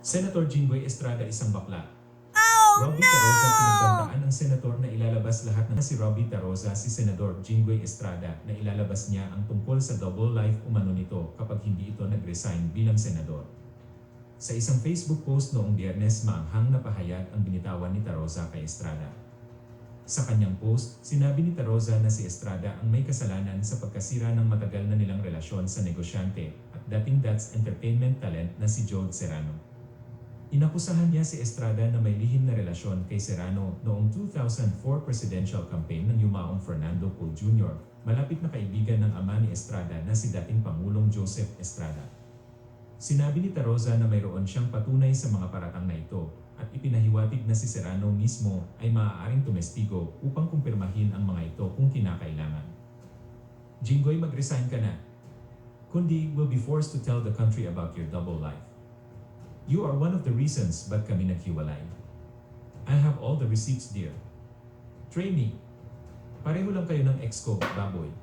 Senator Jinggoy Estrada isang bakla. Oh Robbie no! Tarosa pinagbantaan ng senador na ilalabas lahat ng si Robbie Tarosa si Senador Jinggoy Estrada na ilalabas niya ang tungkol sa double life umano nito kapag hindi ito nag-resign bilang senador. Sa isang Facebook post noong Biyernes maanghang na pahayag ang binitawan ni Tarosa kay Estrada. Sa kanyang post, sinabi ni Tarosa na si Estrada ang may kasalanan sa pagkasira ng matagal na nilang relasyon sa negosyante at dating That's Entertainment talent na si Jode Serrano. Inakusahan niya si Estrada na may lihim na relasyon kay Serrano noong 2004 presidential campaign ng yumaong Fernando Poe Jr., malapit na kaibigan ng ama ni Estrada na si dating Pangulong Joseph Estrada. Sinabi ni Tarosa na mayroon siyang patunay sa mga paratang na ito at ipinahiwatig na si Serrano mismo ay maaaring tumestigo upang kumpirmahin ang mga ito kung kinakailangan. Jinggoy, mag-resign ka na. Kundi will be forced to tell the country about your double life. You are one of the reasons ba't kami naghiwalay. I have all the receipts, dear. Try me. Pareho lang kayo ng ex ko, baboy.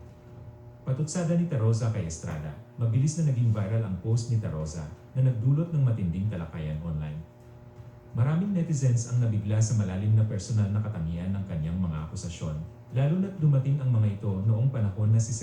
Patutsada ni Tarosa kay Estrada, mabilis na naging viral ang post ni Tarosa na nagdulot ng matinding talakayan online. Maraming netizens ang nabigla sa malalim na personal na katangian ng kanyang mga akusasyon, lalo na't dumating ang mga ito noong panahon na si